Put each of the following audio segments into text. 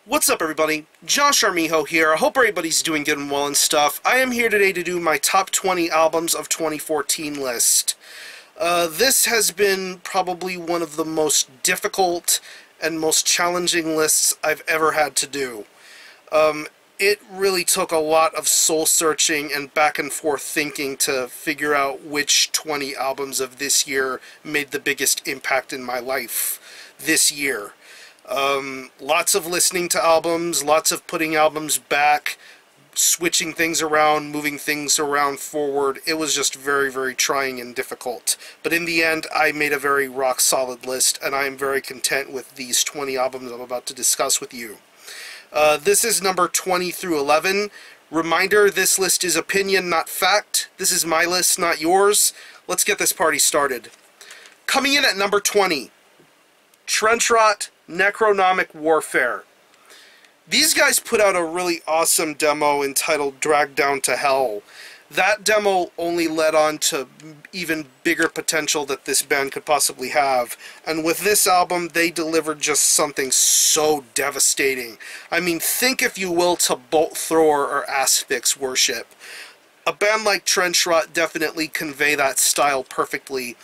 What's up, everybody? Josh Armijo here. I hope everybody's doing good and well and stuff. I am here today to do my top 20 albums of 2014 list. This has been probably one of the most difficult and most challenging lists I've ever had to do. It really took a lot of soul-searching and back-and-forth thinking to figure out which 20 albums of this year made the biggest impact in my life this year. Lots of listening to albums, lots of putting albums back, switching things around, moving things around forward. It was just very, very trying and difficult. But in the end, I made a very rock-solid list, and I am very content with these 20 albums I'm about to discuss with you. This is number 20 through 11. Reminder, this list is opinion, not fact. This is my list, not yours. Let's get this party started. Coming in at number 20, Trenchrot, Necronomic Warfare. These guys put out a really awesome demo entitled Dragged Down to Hell. That demo only led on to even bigger potential that this band could possibly have. And with this album, they delivered just something so devastating. I mean, think, if you will, to Bolt Thrower or Asphyx Worship. A band like Trenchrot definitely convey that style perfectly,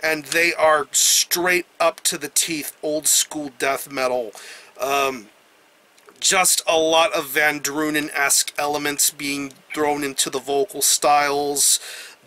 and they are straight up to the teeth old school death metal. Just a lot of Van Drunen-esque elements being thrown into the vocal styles.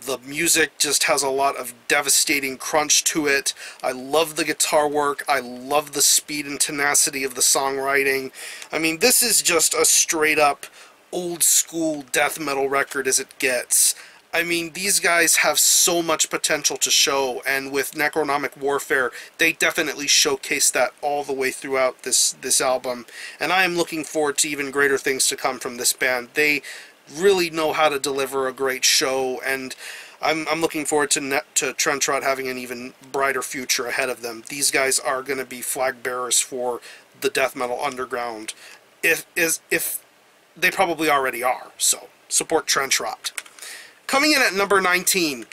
The music just has a lot of devastating crunch to it. I love the guitar work. I love the speed and tenacity of the songwriting. I mean, this is just a straight up old school death metal record as it gets. I mean, these guys have so much potential to show, and with Necronomic Warfare, they definitely showcase that all the way throughout this album, and I am looking forward to even greater things to come from this band. They really know how to deliver a great show, and I'm looking forward to Trenchrot having an even brighter future ahead of them. These guys are going to be flag bearers for the death metal underground, if they probably already are, so support Trenchrot. Coming in at number 19,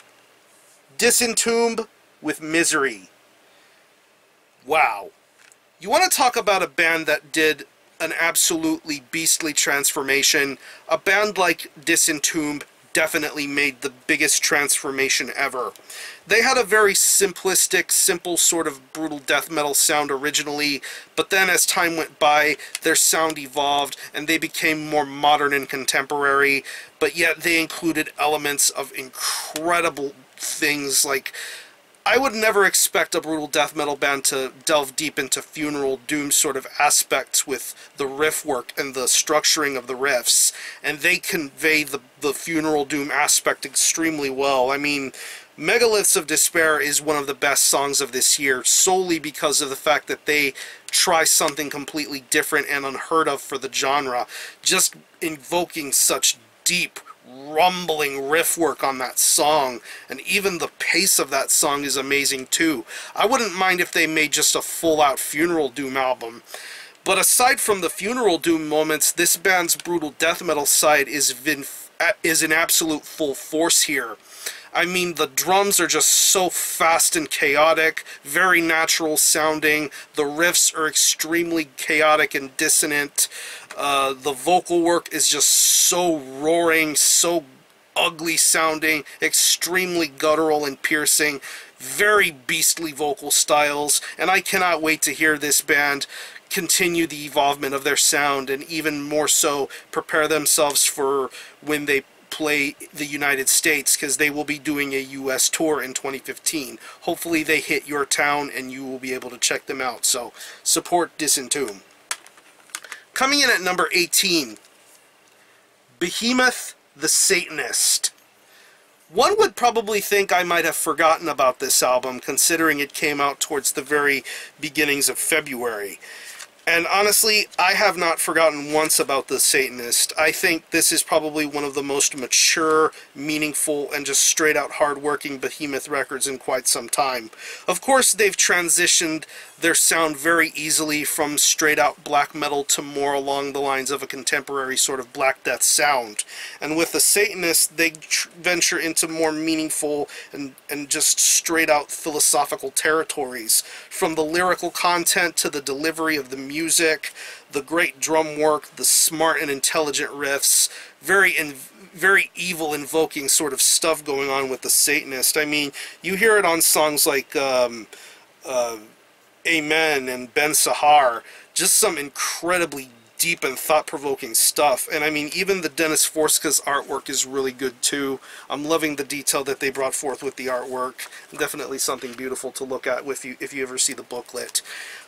Disentomb with Misery. Wow. You want to talk about a band that did an absolutely beastly transformation? A band like Disentomb definitely made the biggest transformation ever. They had a very simplistic, simple sort of brutal death metal sound originally, but then as time went by, their sound evolved and they became more modern and contemporary, but yet they included elements of incredible things like, I would never expect a brutal death metal band to delve deep into funeral doom sort of aspects with the riff work and the structuring of the riffs, and they convey the funeral doom aspect extremely well. I mean, Megaliths of Despair is one of the best songs of this year, solely because of the fact that they try something completely different and unheard of for the genre, just invoking such deep, rumbling riff work on that song, and even the pace of that song is amazing too. I wouldn't mind if they made just a full-out funeral doom album. But aside from the funeral doom moments, this band's brutal death metal side is in absolute full force here. I mean, the drums are just so fast and chaotic, very natural sounding. The riffs are extremely chaotic and dissonant. The vocal work is just so roaring, so ugly sounding, extremely guttural and piercing, very beastly vocal styles, and I cannot wait to hear this band continue the evolvement of their sound, and even more so prepare themselves for when they play the United States, because they will be doing a US tour in 2015. Hopefully they hit your town and you will be able to check them out, so support Disentomb. Coming in at number 18, Behemoth the Satanist. One would probably think I might have forgotten about this album, considering it came out towards the very beginnings of February. And honestly, I have not forgotten once about The Satanist. I think this is probably one of the most mature, meaningful, and just straight-out hard-working Behemoth records in quite some time. Of course, they've transitioned their sound very easily from straight-out black metal to more along the lines of a contemporary sort of Black Death sound. And with The Satanist, they venture into more meaningful and just straight-out philosophical territories. From the lyrical content to the delivery of the music, music, the great drum work, the smart and intelligent riffs, very evil invoking sort of stuff going on with the Satanist. I mean, you hear it on songs like Amen and Ben Sahar, just some incredibly deep and thought-provoking stuff. And I mean, even the Dennis Forska's artwork is really good too. I'm loving the detail that they brought forth with the artwork. Definitely something beautiful to look at if you ever see the booklet.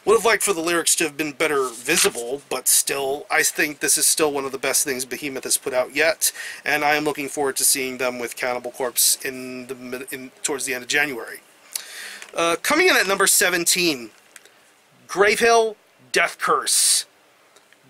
Would have liked for the lyrics to have been better visible, but still, I think this is still one of the best things Behemoth has put out yet, and I am looking forward to seeing them with Cannibal Corpse towards the end of January. Coming in at number 17, Gravehill, Death Curse.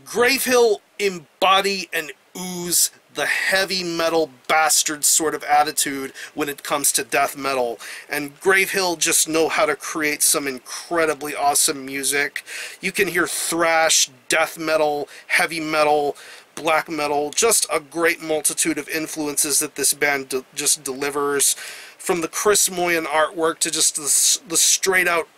Gravehill embody and ooze the heavy metal bastard sort of attitude when it comes to death metal, and Gravehill just know how to create some incredibly awesome music. You can hear thrash, death metal, heavy metal, black metal, just a great multitude of influences that this band just delivers, from the Chris Moyen artwork to just the straight out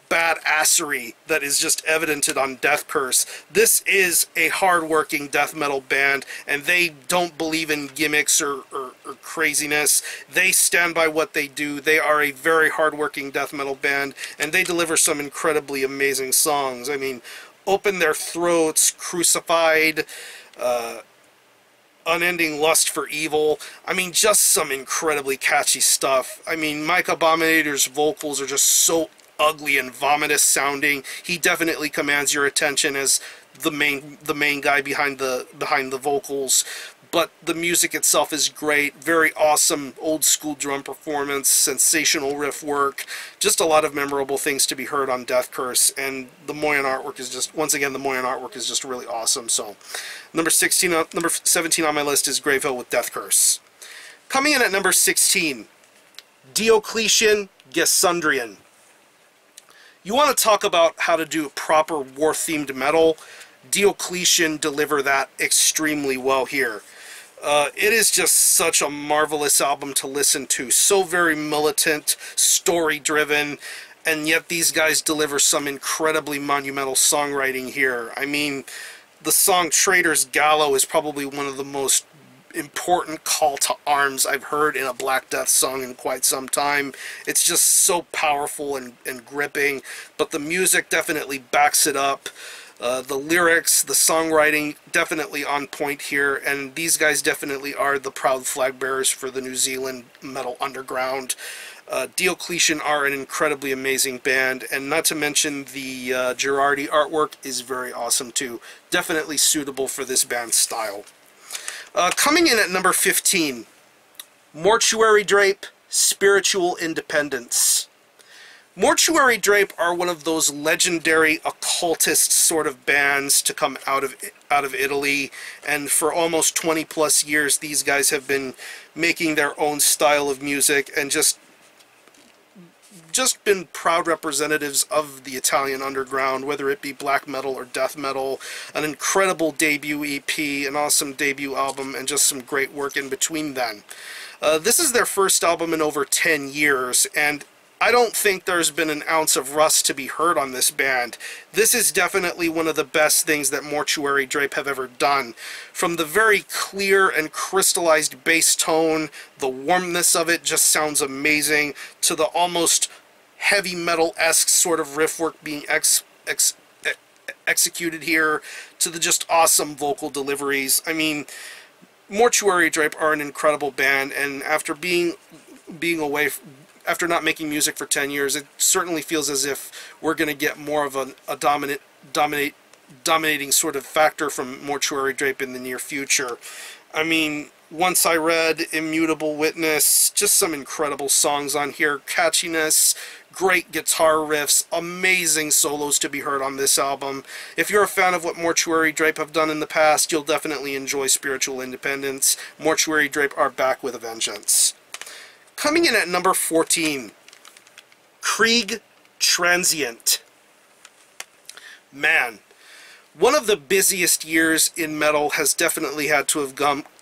badassery that is just evidented on Death Curse. This is a hard-working death metal band, and they don't believe in gimmicks or craziness. They stand by what they do. They are a very hard-working death metal band, and they deliver some incredibly amazing songs. I mean, Open Their Throats, Crucified, Unending Lust for Evil. I mean, just some incredibly catchy stuff. I mean, Mike Abominator's vocals are just so ugly and vomitous sounding. He definitely commands your attention as the main guy behind the vocals, but the music itself is great. Very awesome old school drum performance, sensational riff work, just a lot of memorable things to be heard on Death Curse, and the Moyen artwork is just, once again, the Moyen artwork is just really awesome. So number 17 on my list is Gravehill with Death Curse. Coming in at number 16, Diocletian, Gesundrian. You want to talk about how to do proper war-themed metal? Diocletian deliver that extremely well here. It is just such a marvelous album to listen to. So very militant, story-driven, and yet these guys deliver some incredibly monumental songwriting here. I mean, the song Traitor's Gallow is probably one of the most important call to arms I've heard in a Black Death song in quite some time. It's just so powerful and gripping, but the music definitely backs it up. The lyrics, the songwriting, definitely on point here, and these guys definitely are the proud flag bearers for the New Zealand metal underground. Diocletian are an incredibly amazing band, and not to mention the Girardi artwork is very awesome too. Definitely suitable for this band's style. Coming in at number 15, Mortuary Drape, Spiritual Independence. Mortuary Drape are one of those legendary occultist sort of bands to come out of Italy, and for almost 20 plus years these guys have been making their own style of music and just been proud representatives of the Italian underground, whether it be black metal or death metal. An incredible debut EP, an awesome debut album, and just some great work in between then. This is their first album in over 10 years, and I don't think there's been an ounce of rust to be heard on this band. This is definitely one of the best things that Mortuary Drape have ever done. From the very clear and crystallized bass tone, the warmness of it just sounds amazing, to the almost heavy metal-esque sort of riff work being executed here, to the just awesome vocal deliveries. I mean, Mortuary Drape are an incredible band, and after being away, after not making music for 10 years, it certainly feels as if we're going to get more of a dominating sort of factor from Mortuary Drape in the near future. I mean, Once I Read, Immutable Witness, just some incredible songs on here, catchiness, great guitar riffs, amazing solos to be heard on this album. If you're a fan of what Mortuary Drape have done in the past, you'll definitely enjoy Spiritual Independence. Mortuary Drape are back with a vengeance. Coming in at number 14, Krieg Transient. Man, one of the busiest years in metal has definitely had to have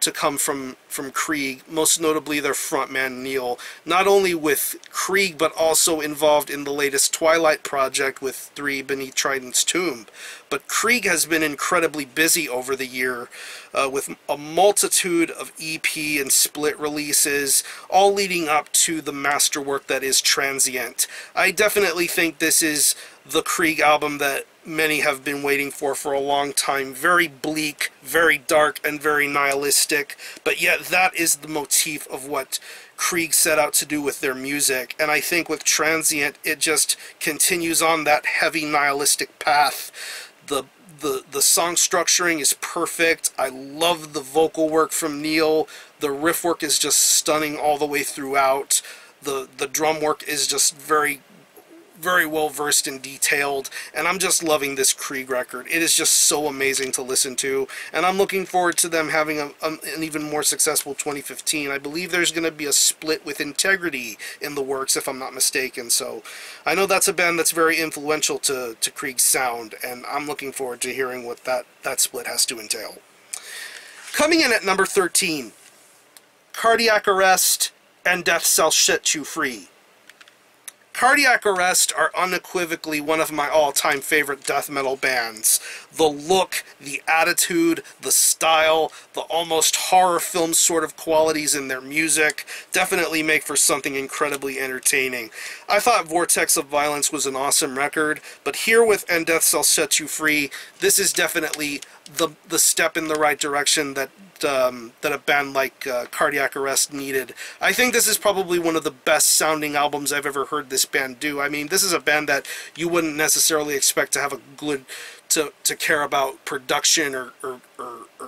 to come from Krieg, most notably their frontman Neil, not only with Krieg but also involved in the latest Twilight project with 3 Beneath Trident's Tomb. But Krieg has been incredibly busy over the year with a multitude of EP and split releases, all leading up to the masterwork that is Transient. I definitely think this is the Krieg album that many have been waiting for a long time. Very bleak, very dark, and very nihilistic, but yet that is the motif of what Krieg set out to do with their music, and I think with Transient it just continues on that heavy nihilistic path. The song structuring is perfect. I love the vocal work from Neil. The riff work is just stunning all the way throughout. The drum work is just very well versed and detailed, and I'm just loving this Krieg record. It is just so amazing to listen to, and I'm looking forward to them having an even more successful 2015. I believe there's going to be a split with Integrity in the works, if I'm not mistaken, so I know that's a band that's very influential to Krieg's sound, and I'm looking forward to hearing what that split has to entail. Coming in at number 13, Cardiac Arrest and Death Shall Set You Free. Cardiac Arrest are unequivocally one of my all-time favorite death metal bands. The look, the attitude, the style, the almost horror film sort of qualities in their music definitely make for something incredibly entertaining. I thought Vortex of Violence was an awesome record, but here with And Death Shall Set You Free, this is definitely the step in the right direction that a band like Cardiac Arrest needed. I think this is probably one of the best sounding albums I've ever heard this band do. I mean, this is a band that you wouldn't necessarily expect to have a good to care about production or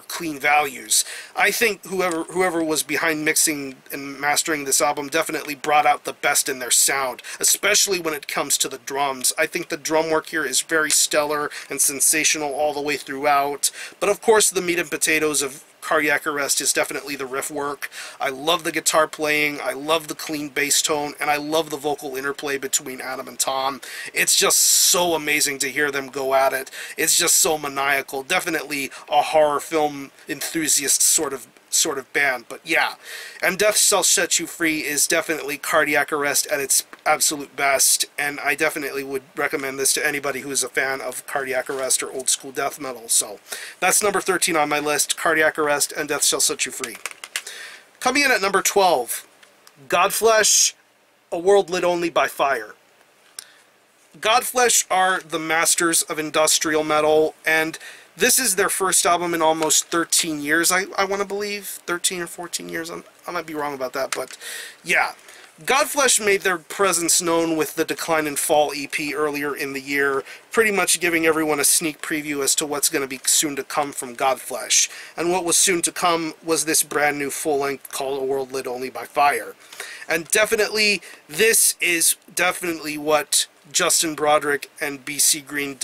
clean values. I think whoever was behind mixing and mastering this album definitely brought out the best in their sound, especially when it comes to the drums. I think the drum work here is very stellar and sensational all the way throughout, but of course the meat and potatoes of Cardiac Arrest is definitely the riff work. I love the guitar playing, I love the clean bass tone, and I love the vocal interplay between Adam and Tom. It's just so amazing to hear them go at it. It's just so maniacal. Definitely a horror film enthusiast sort of band, but yeah. And Death Shall Set You Free is definitely Cardiac Arrest at its absolute best, and I definitely would recommend this to anybody who is a fan of Cardiac Arrest or old school death metal. So that's number 13 on my list, Cardiac Arrest and Death Shall Set You Free. Coming in at number 12, Godflesh, A World Lit Only by Fire. Godflesh are the masters of industrial metal, and this is their first album in almost 13 years, I want to believe. 13 or 14 years, I might be wrong about that, but yeah. Godflesh made their presence known with the Decline and Fall EP earlier in the year, pretty much giving everyone a sneak preview as to what's going to be soon to come from Godflesh. And what was soon to come was this brand new full-length called A World Lit Only by Fire. And definitely, this is definitely what Justin Broderick and BC Green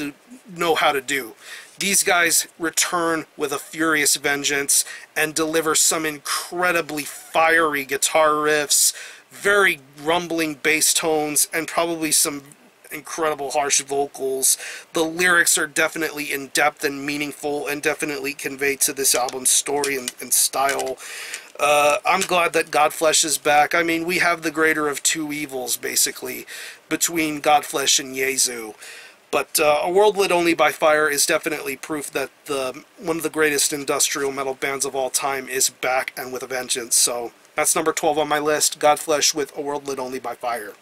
know how to do. These guys return with a furious vengeance and deliver some incredibly fiery guitar riffs, very rumbling bass tones, and probably some incredible harsh vocals. The lyrics are definitely in-depth and meaningful and definitely convey to this album's story and style. I'm glad that Godflesh is back. I mean, we have the greater of two evils, basically, between Godflesh and Yezu. But A World Lit Only by Fire is definitely proof that one of the greatest industrial metal bands of all time is back and with a vengeance. So that's number 12 on my list, Godflesh with A World Lit Only by Fire.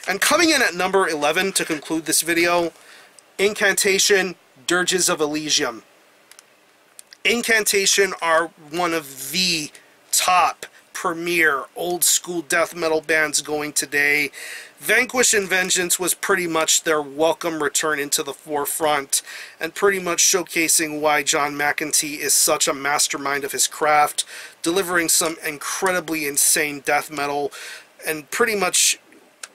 And coming in at number 11 to conclude this video, Incantation, Dirges of Elysium. Incantation are one of the top premier old school death metal bands going today. Vanquish and Vengeance was pretty much their welcome return into the forefront, and pretty much showcasing why John McEntee is such a mastermind of his craft, delivering some incredibly insane death metal, and pretty much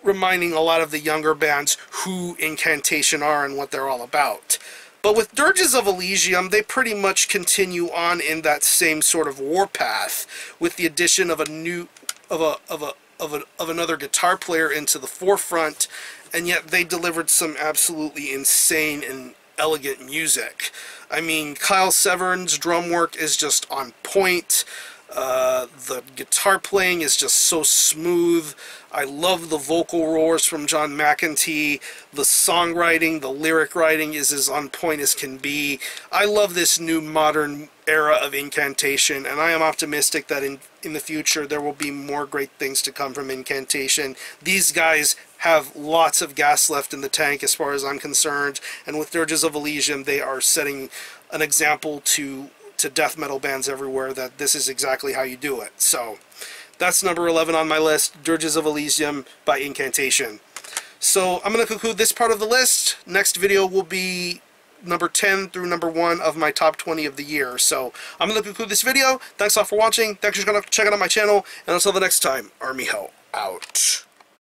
reminding a lot of the younger bands who Incantation are and what they're all about. But with Dirges of Elysium, they pretty much continue on in that same sort of warpath, with the addition of another guitar player into the forefront, and yet they delivered some absolutely insane and elegant music. I mean, Kyle Severn's drum work is just on point. The guitar playing is just so smooth. I love the vocal roars from John McEntee. The songwriting, the lyric writing is as on point as can be. I love this new modern era of Incantation, and I am optimistic that in the future there will be more great things to come from Incantation. These guys have lots of gas left in the tank as far as I'm concerned, and with Dirges of Elysium they are setting an example to death metal bands everywhere that this is exactly how you do it. So that's number 11 on my list, Dirges of Elysium by Incantation. So I'm going to conclude this part of the list. Next video will be number 10 through number 1 of my top 20 of the year. So I'm going to conclude this video. Thanks all for watching. Thanks for checking out my channel. And until the next time, Army Hell out.